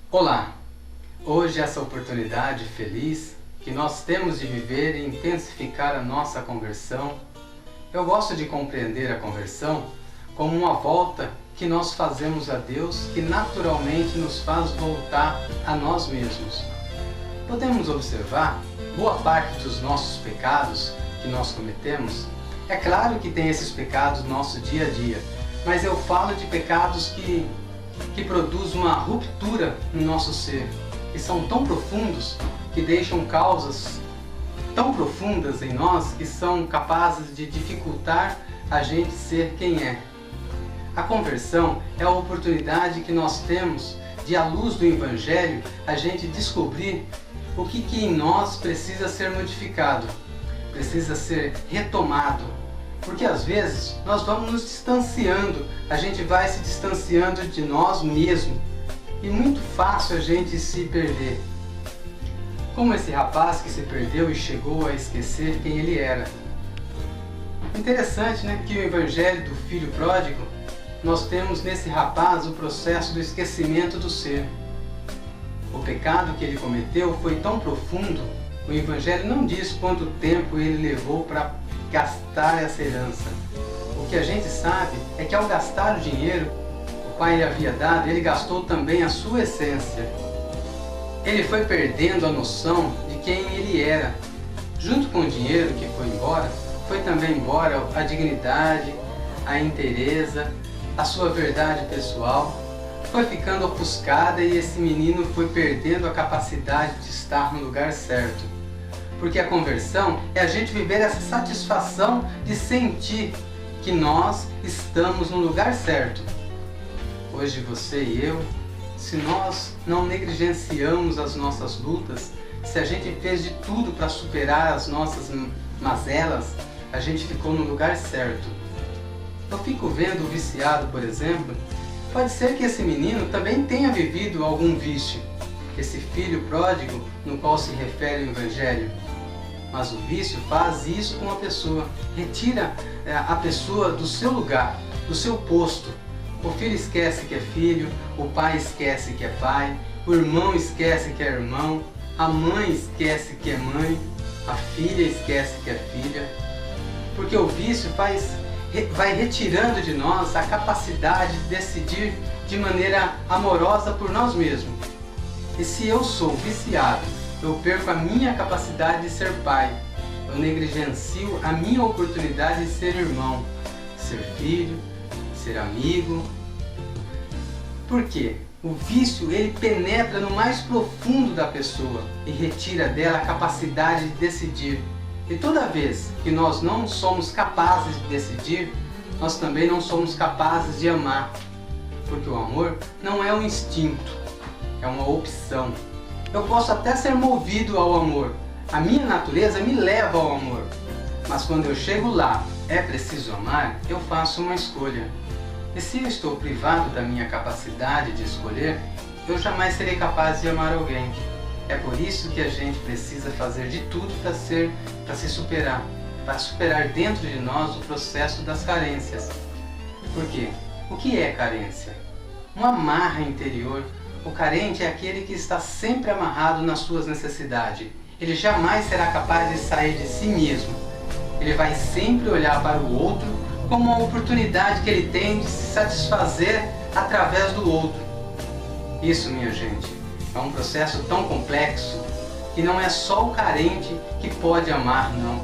Olá! Hoje essa oportunidade feliz que nós temos de viver e intensificar a nossa conversão, eu gosto de compreender a conversão como uma volta que nós fazemos a Deus que naturalmente nos faz voltar a nós mesmos. Podemos observar boa parte dos nossos pecados que nós cometemos. É claro que tem esses pecados no nosso dia a dia, mas eu falo de pecados que produzem uma ruptura no nosso ser, que são tão profundos, que deixam causas tão profundas em nós, que são capazes de dificultar a gente ser quem é. A conversão é a oportunidade que nós temos de, à luz do Evangelho, a gente descobrir o que em nós precisa ser modificado, precisa ser retomado. Porque às vezes nós vamos nos distanciando, a gente vai se distanciando de nós mesmos e muito fácil a gente se perder. Como esse rapaz que se perdeu e chegou a esquecer quem ele era. Interessante, né, que o Evangelho do Filho Pródigo, nós temos nesse rapaz o processo do esquecimento do ser. O pecado que ele cometeu foi tão profundo, o Evangelho não diz quanto tempo ele levou para gastar essa herança. O que a gente sabe é que ao gastar o dinheiro que o pai lhe havia dado, ele gastou também a sua essência. Ele foi perdendo a noção de quem ele era. Junto com o dinheiro que foi embora, foi também embora a dignidade, a inteireza, a sua verdade pessoal. Foi ficando ofuscada e esse menino foi perdendo a capacidade de estar no lugar certo. Porque a conversão é a gente viver essa satisfação de sentir que nós estamos no lugar certo. Hoje você e eu, se nós não negligenciamos as nossas lutas, se a gente fez de tudo para superar as nossas mazelas, a gente ficou no lugar certo. Eu fico vendo o viciado, por exemplo, pode ser que esse menino também tenha vivido algum vício, esse filho pródigo no qual se refere o Evangelho. Mas o vício faz isso com a pessoa, retira a pessoa do seu lugar, do seu posto. O filho esquece que é filho, o pai esquece que é pai, o irmão esquece que é irmão, a mãe esquece que é mãe, a filha esquece que é filha. Porque o vício vai retirando de nós a capacidade de decidir de maneira amorosa por nós mesmos. E se eu sou viciado, eu perco a minha capacidade de ser pai, eu negligencio a minha oportunidade de ser irmão, ser filho, ser amigo. Por quê? O vício ele penetra no mais profundo da pessoa e retira dela a capacidade de decidir. E toda vez que nós não somos capazes de decidir, nós também não somos capazes de amar. Porque o amor não é um instinto, é uma opção. Eu posso até ser movido ao amor, a minha natureza me leva ao amor. Mas quando eu chego lá, é preciso amar, eu faço uma escolha. E se eu estou privado da minha capacidade de escolher, eu jamais serei capaz de amar alguém. É por isso que a gente precisa fazer de tudo para se superar, para superar dentro de nós o processo das carências. Por quê? O que é carência? Uma amarra interior. O carente é aquele que está sempre amarrado nas suas necessidades. Ele jamais será capaz de sair de si mesmo. Ele vai sempre olhar para o outro como uma oportunidade que ele tem de se satisfazer através do outro. Isso, minha gente, é um processo tão complexo que não é só o carente que pode amar, não.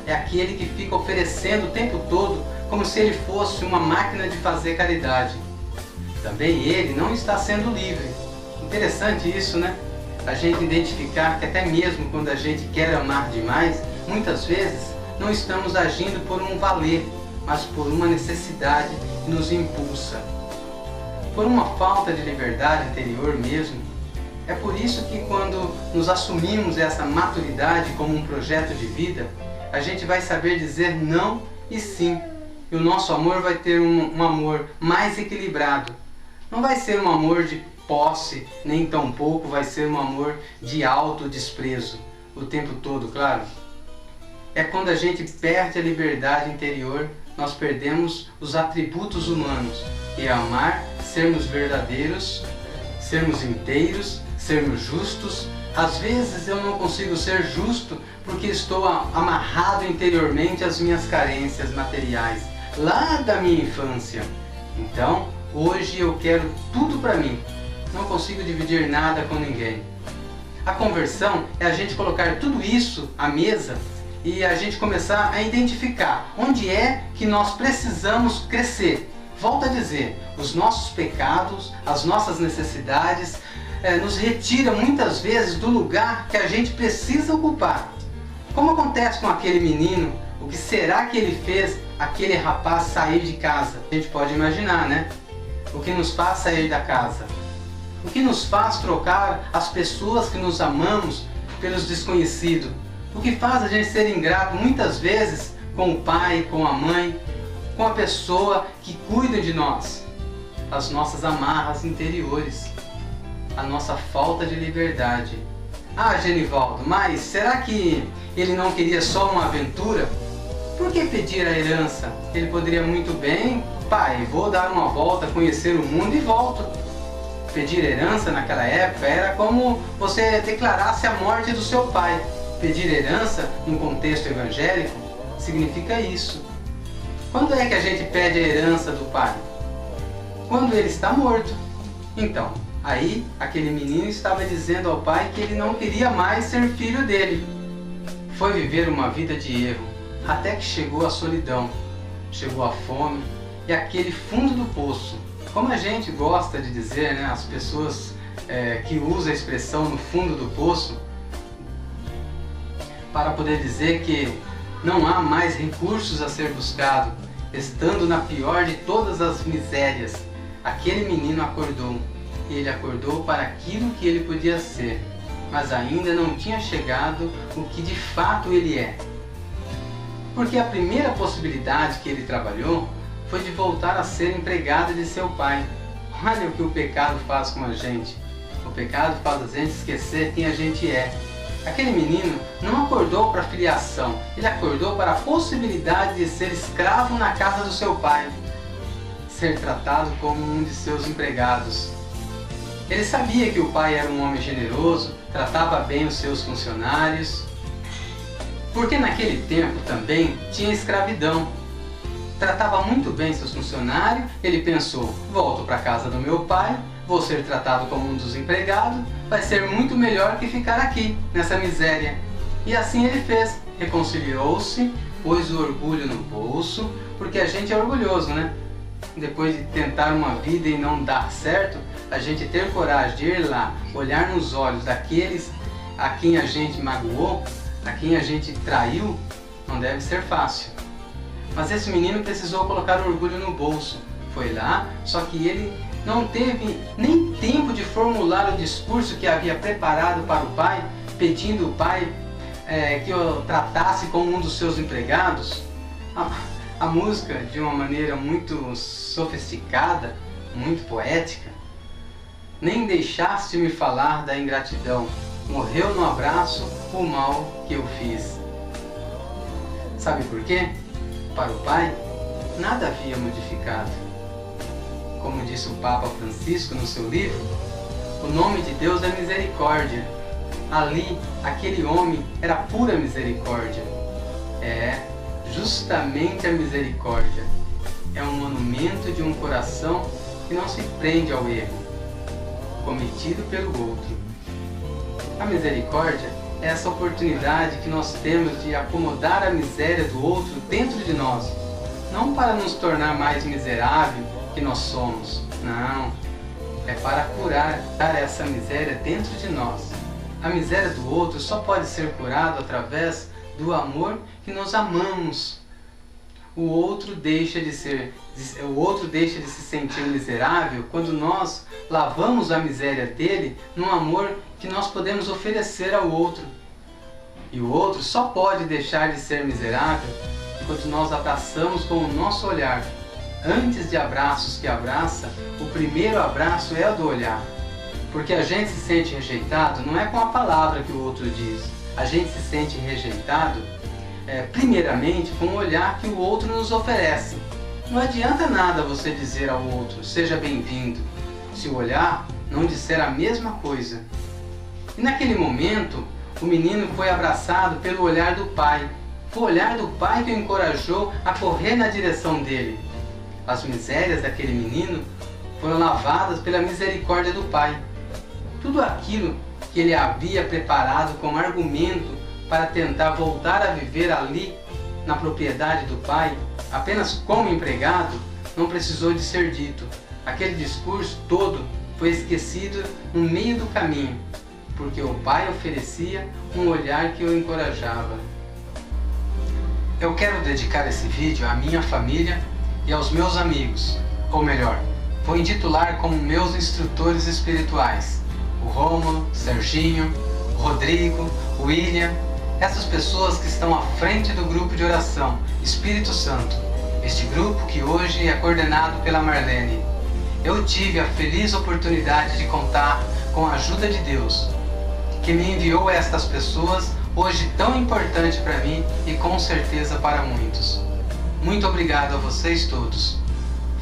É aquele que fica oferecendo o tempo todo como se ele fosse uma máquina de fazer caridade. Também ele não está sendo livre. Interessante isso, né? A gente identificar que até mesmo quando a gente quer amar demais, muitas vezes não estamos agindo por um valer, mas por uma necessidade que nos impulsa. Por uma falta de liberdade interior mesmo. É por isso que quando nos assumimos essa maturidade como um projeto de vida, a gente vai saber dizer não e sim. E o nosso amor vai ter um amor mais equilibrado. Não vai ser um amor de posse, nem tampouco vai ser um amor de autodesprezo o tempo todo, claro. É quando a gente perde a liberdade interior, nós perdemos os atributos humanos, e amar, sermos verdadeiros, sermos inteiros, sermos justos. Às vezes eu não consigo ser justo porque estou amarrado interiormente às minhas carências materiais, lá da minha infância. Então, hoje eu quero tudo para mim. Não consigo dividir nada com ninguém. A conversão é a gente colocar tudo isso à mesa e a gente começar a identificar onde é que nós precisamos crescer. Volto a dizer, os nossos pecados, as nossas necessidades, nos retira muitas vezes do lugar que a gente precisa ocupar. Como acontece com aquele menino, o que será que ele fez aquele rapaz sair de casa? A gente pode imaginar, né? O que nos faz sair da casa? O que nos faz trocar as pessoas que nos amamos pelos desconhecidos? O que faz a gente ser ingrato muitas vezes com o pai, com a mãe, com a pessoa que cuida de nós? As nossas amarras interiores, a nossa falta de liberdade. Ah, Genivaldo, mas será que ele não queria só uma aventura? Por que pedir a herança? Ele poderia muito bem, pai, vou dar uma volta, conhecer o mundo e volto. Pedir herança naquela época era como você declarasse a morte do seu pai. Pedir herança, num contexto evangélico, significa isso. Quando é que a gente pede a herança do pai? Quando ele está morto. Então, aí aquele menino estava dizendo ao pai que ele não queria mais ser filho dele. Foi viver uma vida de erro, até que chegou a solidão, chegou a fome e aquele fundo do poço. Como a gente gosta de dizer, né, as pessoas que usam a expressão no fundo do poço, para poder dizer que não há mais recursos a ser buscado, estando na pior de todas as misérias, aquele menino acordou, e ele acordou para aquilo que ele podia ser, mas ainda não tinha chegado o que de fato ele é. Porque a primeira possibilidade que ele trabalhou foi de voltar a ser empregado de seu pai. Olha o que o pecado faz com a gente. O pecado faz a gente esquecer quem a gente é. Aquele menino não acordou para a filiação, ele acordou para a possibilidade de ser escravo na casa do seu pai, ser tratado como um de seus empregados. Ele sabia que o pai era um homem generoso, tratava bem os seus funcionários, porque naquele tempo também tinha escravidão. Tratava muito bem seus funcionários, ele pensou, volto para a casa do meu pai, vou ser tratado como um dos empregados, vai ser muito melhor que ficar aqui, nessa miséria. E assim ele fez, reconciliou-se, pôs o orgulho no bolso, porque a gente é orgulhoso, né? Depois de tentar uma vida e não dar certo, a gente ter coragem de ir lá, olhar nos olhos daqueles a quem a gente magoou, a quem a gente traiu, não deve ser fácil. Mas esse menino precisou colocar o orgulho no bolso. Foi lá, só que ele não teve nem tempo de formular o discurso que havia preparado para o pai, pedindo o pai que o tratasse como um dos seus empregados. A música, de uma maneira muito sofisticada, muito poética, nem deixaste me falar da ingratidão, morreu no abraço o mal que eu fiz. Sabe por quê? Para o pai, nada havia modificado. Como disse o Papa Francisco no seu livro, o nome de Deus é misericórdia. Ali, aquele homem era pura misericórdia. É, justamente a misericórdia. É um monumento de um coração que não se prende ao erro, cometido pelo outro. A misericórdia é essa oportunidade que nós temos de acomodar a miséria do outro dentro de nós, não para nos tornar mais miserável que nós somos, não, é para curar essa miséria dentro de nós. A miséria do outro só pode ser curada através do amor que nós amamos. O outro deixa de se sentir miserável quando nós lavamos a miséria dele num amor que nós podemos oferecer ao outro. E o outro só pode deixar de ser miserável quando nós abraçamos com o nosso olhar. Antes de abraços que abraça, o primeiro abraço é o do olhar. Porque a gente se sente rejeitado não é com a palavra que o outro diz. A gente se sente rejeitado primeiramente com o olhar que o outro nos oferece. Não adianta nada você dizer ao outro, seja bem-vindo, se o olhar não dissera a mesma coisa. E naquele momento, o menino foi abraçado pelo olhar do pai. Foi o olhar do pai que o encorajou a correr na direção dele. As misérias daquele menino foram lavadas pela misericórdia do pai. Tudo aquilo que ele havia preparado como argumento para tentar voltar a viver ali, na propriedade do pai, apenas como empregado, não precisou de ser dito. Aquele discurso todo foi esquecido no meio do caminho, porque o pai oferecia um olhar que o encorajava. Eu quero dedicar esse vídeo à minha família e aos meus amigos, ou melhor, vou intitular como meus instrutores espirituais, o Rômulo, Serginho, o Rodrigo, o William, essas pessoas que estão à frente do grupo de oração Espírito Santo, este grupo que hoje é coordenado pela Marlene. Eu tive a feliz oportunidade de contar com a ajuda de Deus, que me enviou estas pessoas hoje tão importante para mim e com certeza para muitos. Muito obrigado a vocês todos.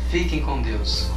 Fiquem com Deus.